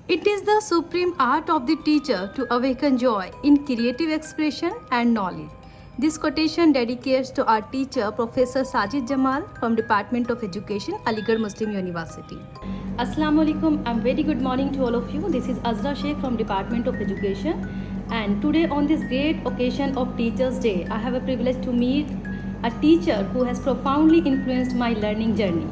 It is the supreme art of the teacher to awaken joy in creative expression and knowledge. This quotation dedicates to our teacher, Professor Sajid Jamal from Department of Education, Aligarh Muslim University. Assalamu alaikum and very good morning to all of you. This is Azra Sheikh from Department of Education, and today on this great occasion of Teachers Day, I have a privilege to meet a teacher who has profoundly influenced my learning journey.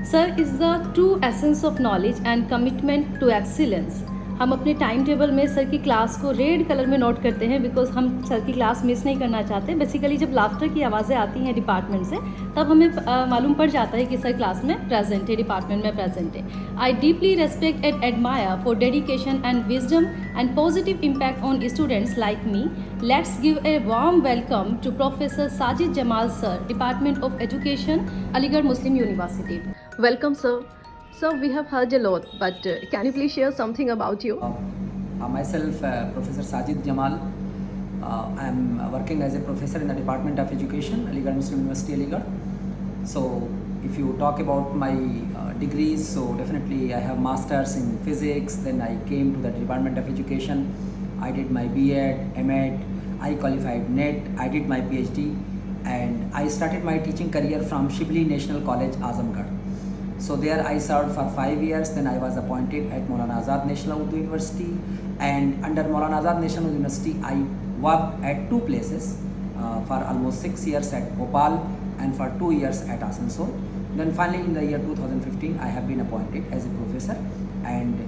Sir is the true essence of knowledge and commitment to excellence. हम अपने time table में sir की class को red colour में note करते हैं because हम sir की क्लास मिस नहीं करना चाहते. बेसिकली जब लाफ्टर की आवाज़ें आती हैं डिपार्टमेंट से तब हमें मालूम पड़ जाता है कि सर क्लास में प्रेजेंट है, डिपार्टमेंट में प्रेजेंट है. I deeply respect and admire for dedication and wisdom and positive impact on students like me. Let's give a warm welcome to Professor Sajid Jamal sir, Department of Education, Aligarh Muslim University. Welcome sir. Sir, we have heard a lot, but can you please share something about you? Myself, Professor Sajid Jamal. I am working as a professor in the Department of Education, Aligarh Muslim University, Aligarh. So, if you talk about my degrees, so definitely I have masters in physics. Then I came to the Department of Education. I did my B.Ed, M.Ed. I qualified NET. I did my PhD, and I started my teaching career from Shibli National College, Azamgarh. So there I served for 5 years. Then I was appointed at Maulana Azad National Urdu University, and under Maulana Azad National University I worked at two places for almost 6 years at Bhopal and for 2 years at Asansol. Then finally in the year 2015 I have been appointed as a professor, and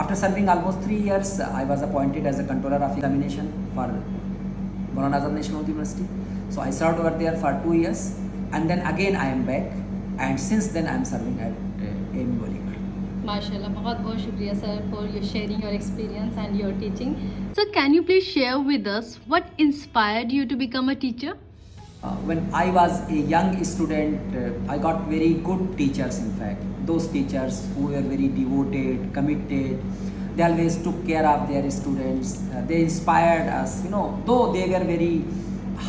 after serving almost 3 years I was appointed as a controller of examination for Maulana Azad National Urdu University. So I served over there for 2 years, and then again I am back, and since then I am serving at AMU Aligarh. माशाल्लाह, बहुत बहुत शुक्रिया sir for your sharing your experience and your teaching. Sir, can you please share with us what inspired you to become a teacher? When I was a young student, I got very good teachers. In fact, those teachers who were very devoted, committed, they always took care of their students. They inspired us. Though they were very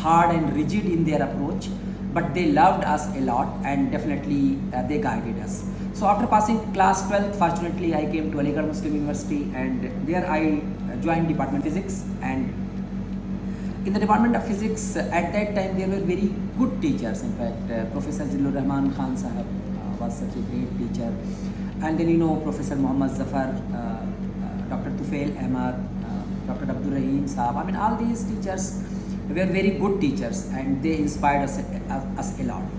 hard and rigid in their approach, but they loved us a lot, and definitely they guided us. So after passing class 12th, fortunately I came to Aligarh Muslim University, and there I joined Department of Physics. And in the Department of Physics, at that time there were very good teachers. In fact, Professor Zillur Rahman Khan Sahab was such a great teacher, and then Professor Muhammad Zafar, Dr. Tufail Ahmad, Dr. Abdul Rahim Sahab. I mean, all these teachers were very good teachers, and they inspired us a lot.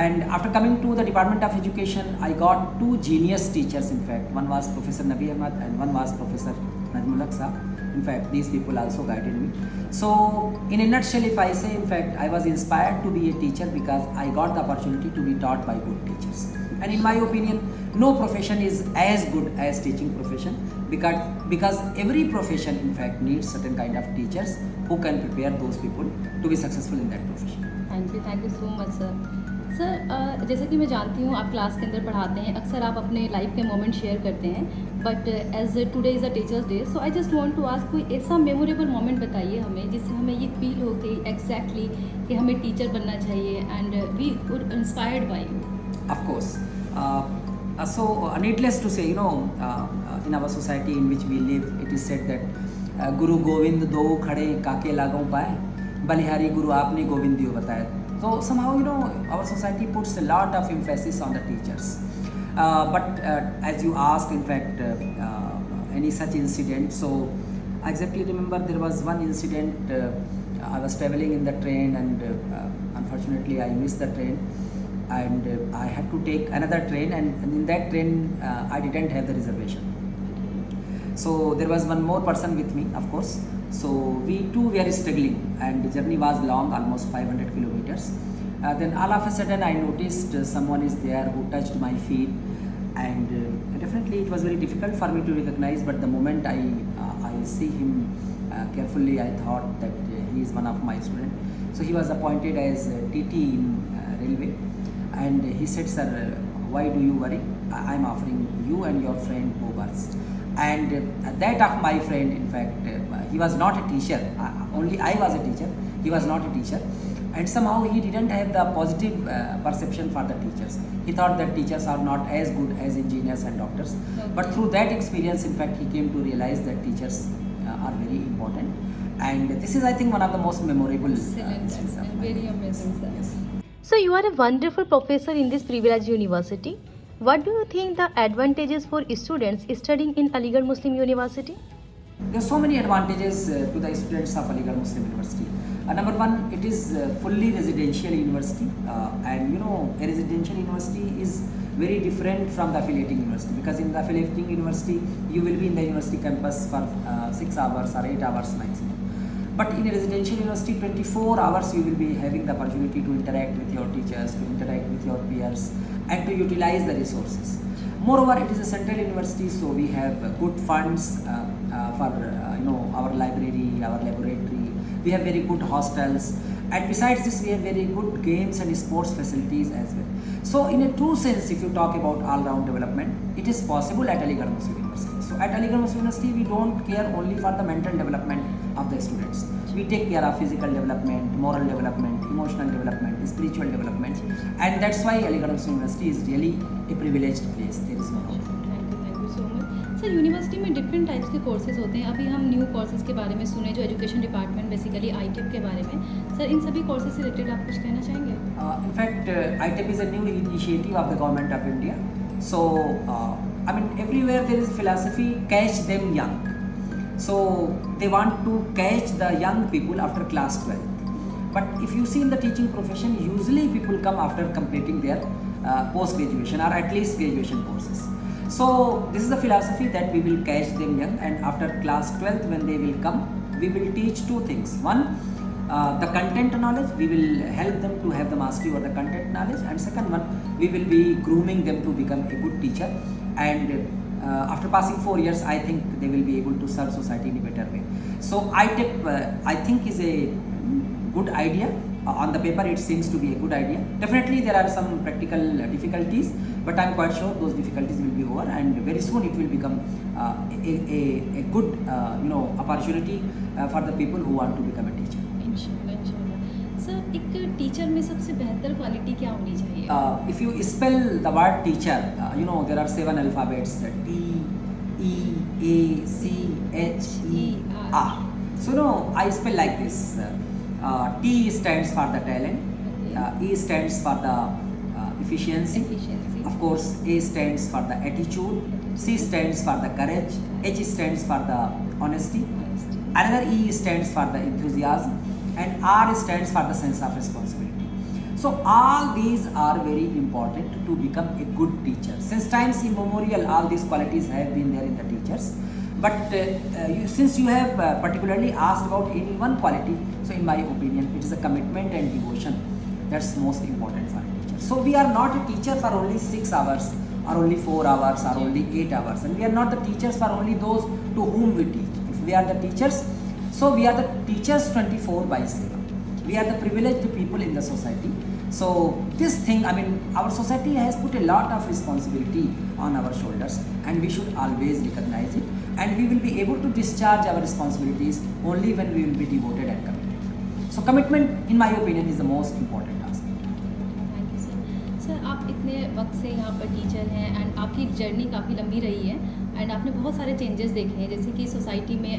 And after coming to the Department of Education, I got two genius teachers. In fact, one was Professor Nabi Ahmad and one was Professor Najmul Haq Sahab. In fact, these people also guided me. So in a nutshell, if I say, in fact, I was inspired to be a teacher because I got the opportunity to be taught by good teachers. And in my opinion, no profession is as good as teaching profession, because every profession in fact needs certain kind of teachers who can prepare those people to be successful in that profession. Thank you so much sir. Sir, जैसे कि मैं जानती हूँ आप class के अंदर पढ़ाते हैं, अक्सर आप अपने लाइफ के मोमेंट शेयर करते हैं, but as today is a teachers day, so I just want to ask कोई ऐसा मेमोरेबल मोमेंट बताइए हमें जिससे हमें ये फील हो कि एग्जैक्टली कि हमें टीचर बनना चाहिए and we would inspired by you. Of course. So needless to say, in our society in which we live, it is said that Guru Govind do khade kaake lagau paye, Balihari Guru aapne Govindiyo bataya. So somehow, our society puts a lot of emphasis on the teachers. But as you asked, in fact, any such incident, so I exactly remember there was one incident. I was traveling in the train, and unfortunately I missed the train, and I had to take another train, and in that train I didn't have the reservation. So there was one more person with me, of course. So we two were struggling, and the journey was long, almost 500 kilometers. Then all of a sudden I noticed someone is there who touched my feet, and definitely it was very difficult for me to recognize, but the moment I see him carefully, I thought that he is one of my students. So he was appointed as TT in railway, and he said, "Sir, why do you worry? I am offering you and your friend 2 berths." And that of my friend, in fact, he was not a teacher. Only I was a teacher. He was not a teacher. and somehow he didn't have the positive perception for the teachers. He thought that teachers are not as good as engineers and doctors. But through that experience, in fact, he came to realize that teachers are very important. And this is, I think, one of the most memorable Excellent, instances of my very life. amazing, sir. Yes. So you are a wonderful professor in this privileged university. What do you think the advantages for students studying in Aligarh Muslim University? There are so many advantages to the students of Aligarh Muslim University. Number one, it is fully residential university, and you know, a residential university is very different from the affiliating university, because in the affiliating university you will be in the university campus for 6 hours or 8 hours maximum. But in a residential university, 24 hours you will be having the opportunity to interact with your teachers, to interact with your peers, and to utilize the resources. Moreover, it is a central university, so we have good funds for you know, our library, our laboratory. We have very good hostels, and besides this, we have very good games and sports facilities as well. So, in a true sense, if you talk about all-round development, it is possible at Aligarh Muslim University. So, at Aligarh Muslim University, we don't care only for the mental development of the students. We take care of physical development, moral development, emotional development, spiritual development, and that's why Aligarh Muslim University is really a privileged place. There is no doubt. Thank you so much sir. University में different types के courses होते हैं। अभी हम new courses के बारे में सुने, जो एजुकेशन डिपार्टमेंट बेसिकली ITEP के बारे में। सर, इन सभी कोर्सेज से रिलेटेड आप कुछ कहना चाहेंगे? In fact, ITEP is a new initiative of the government of India. So, I mean, everywhere there is philosophy, catch them young. So, they want to catch the young people after class 12. But if you see in the teaching profession, usually people come after completing their post-graduation or at least graduation courses. So, this is the philosophy that we will catch them young, and after class 12th when they will come, we will teach two things. One, the content knowledge, we will help them to have the mastery over the content knowledge, and second one, we will be grooming them to become a good teacher, and after passing 4 years, I think they will be able to serve society in a better way. So ITEP, I think, is a good idea. On the paper, it seems to be a good idea. Definitely, there are some practical difficulties, but I'm quite sure those difficulties will be over, and very soon it will become a good you know, opportunity for the people who want to become a teacher. इंशाल्लाह। Sir, एक teacher में सबसे बेहतर quality क्या होनी चाहिए? If you spell the word teacher, you know, there are 7 alphabets: T, E, A, C, H, E, R. So, no, I spell like this. T stands for the talent, E stands for the efficiency. Of course, A stands for the attitude, C stands for the courage, H stands for the honesty, another E stands for the enthusiasm, and R stands for the sense of responsibility. So all these are very important to become a good teacher. Since times immemorial, all these qualities have been there in the teachers. But since you have particularly asked about any one quality, so in my opinion, it is a commitment and devotion that's most important for a teacher. So we are not a teacher for only 6 hours or only 4 hours or only 8 hours, and we are not the teachers for only those to whom we teach. If we are the teachers, so we are the teachers 24/7. We are the privileged people in the society. So this thing, I mean, our society has put a lot of responsibility on our shoulders, and we should always recognize it, and we will be able to discharge our responsibilities only when we will be devoted and committed. So commitment, in my opinion, is the most important aspect. Thank you sir. Sir, आप इतने वक्त से यहाँ पर teacher हैं, and आपकी journey काफ़ी लंबी रही है, एंड आपने बहुत सारे चेंजेस देखे हैं, जैसे कि सोसाइटी में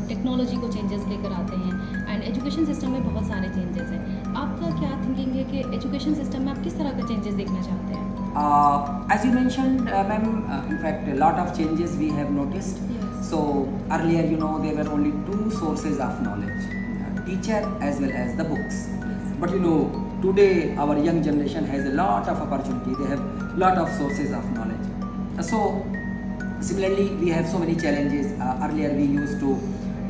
टेक्नोलॉजी को चेंजेस लेकर आते हैं, एंड एजुकेशन सिस्टम में बहुत सारे चेंजेस हैं। आपका क्या थिंकिंग है कि एजुकेशन सिस्टम में आप किस तरह का चेंजेस देखना चाहते हैं? As you mentioned, ma'am, in fact, a lot of changes we have noticed. Yes. So earlier, you know, there were only 2 sources of knowledge, teacher as well as the books. Yes. But you know, today our young generation has a lot of opportunity. They have lot of sources of knowledge. So similarly, we have so many challenges. Earlier we used to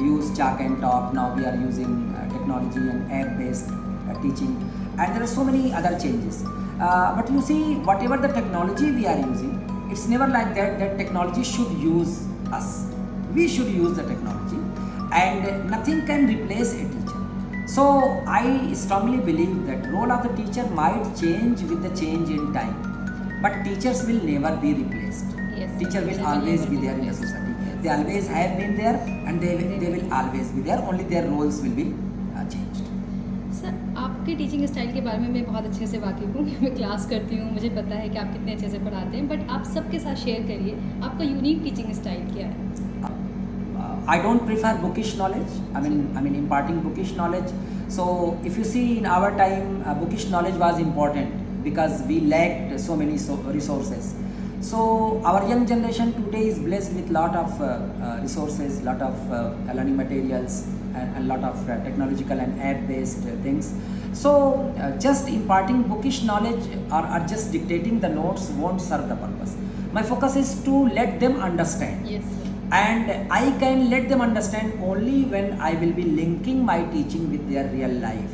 use chalk and talk. Now we are using technology and app-based teaching, and there are so many other changes. But you see, whatever the technology we are using, it's never like that technology should use us. We should use the technology, and nothing can replace a teacher. So I strongly believe that role of the teacher might change with the change in time, but teachers will never be replaced. Yes, Teacher will always be there in the society. They always have been there, and they will always be there. Only their roles will be changed. Sir, आप आपके teaching style के बारे में मैं बहुत अच्छे से वाकिफ़ हूँ। मैं क्लास करती हूँ, मुझे पता है कि आप कितने अच्छे से पढ़ाते हैं, बट आप सबके साथ शेयर करिए आपका यूनिक टीचिंग स्टाइल क्या है? I don't prefer bookish knowledge. I mean imparting bookish knowledge. So if you see in our time, bookish knowledge was important because we lacked so many resources. So our young generation today is blessed with lot of resources, lot of learning materials, and a lot of technological and app-based things. So just imparting bookish knowledge or just dictating the notes won't serve the purpose. My focus is to let them understand. Yes, sir. And I can let them understand only when I will be linking my teaching with their real life.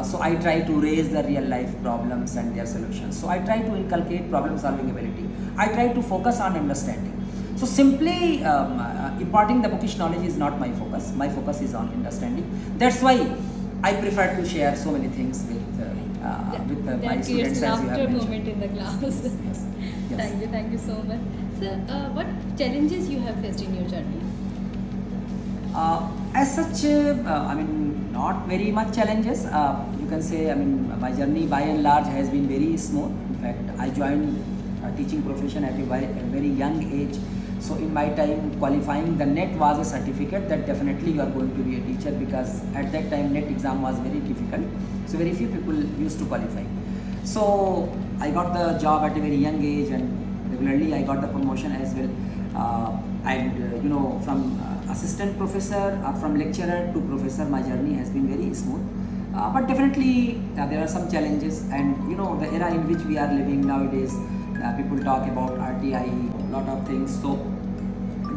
So I try to raise the real life problems and their solutions. So I try to inculcate problem solving ability. I try to focus on understanding. So simply imparting the bookish knowledge is not my focus. My focus is on understanding. That's why I prefer to share so many things with my That students, creates as you have laughter mentioned. moment in the class. Yes. Yes. Thank you so much. Sir, what challenges you have faced in your journey? As such, I mean, not very much challenges. You can say, I mean, my journey by and large has been very smooth. In fact, I joined teaching profession at a very young age. So in my time, qualifying the NET was a certificate that definitely you are going to be a teacher, because at that time NET exam was very difficult. So very few people used to qualify. So I got the job at a very young age, and regularly I got the promotion as well. From assistant professor or from lecturer to professor, my journey has been very smooth. But definitely there are some challenges, and the era in which we are living nowadays, people talk about RTI, lot of things. So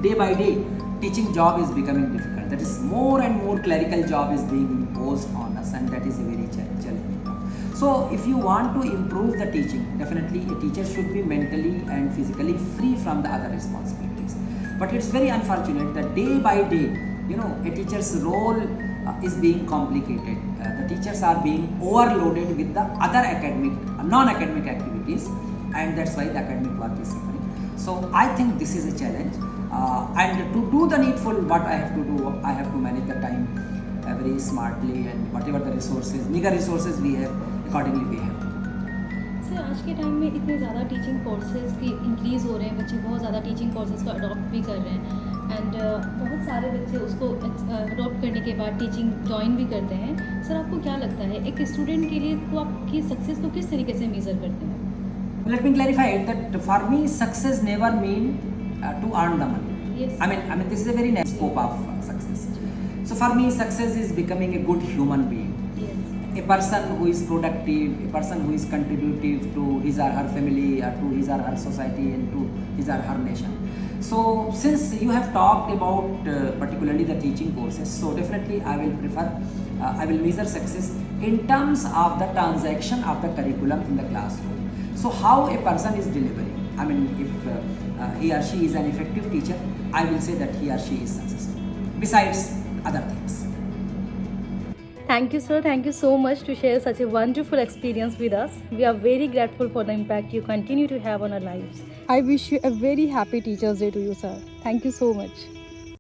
day by day, teaching job is becoming difficult. That is, more and more clerical job is being imposed on us, and that is a very challenging job. So if you want to improve the teaching, definitely a teacher should be mentally and physically free from the other responsibilities. But it's very unfortunate that day by day, a teacher's role is being complicated. The teachers are being overloaded with the other non-academic activities, and that's why the academic work is suffering. So I think this is a challenge, and to do the needful, what I have to do, I have to manage the time very smartly, and whatever the resources, meager resources we have, accordingly we have to do. Sir, आज के time में इतने ज़्यादा teaching courses की increase हो रहे हैं, बच्चे बहुत ज़्यादा टीचिंग कोर्सेज को अडॉप्ट भी कर रहे हैं, एंड बहुत सारे बच्चे उसको अडॉप्ट करने के बाद टीचिंग ज्वाइन भी करते हैं. सर, आपको क्या लगता है एक स्टूडेंट के लिए तो आपकी सक्सेस को किस तरीके से मेज़र करते हैं? Let me clarify that for me, success never mean to earn the money. Yes. I mean this is a very nice scope of success. So for me, success is becoming a good human being. Yes. A person who is productive, a person who is contributive to his or her family, or to his or her society, and to his or her nation. So since you have talked about particularly the teaching courses, so definitely I will measure success in terms of the transaction of the curriculum in the classroom. So how a person is delivering. I mean, if he or she is an effective teacher, I will say that he or she is successful. Besides other things. Thank you, sir. Thank you so much to share such a wonderful experience with us. We are very grateful for the impact you continue to have on our lives. I wish you a very happy Teachers' Day to you, sir. Thank you so much.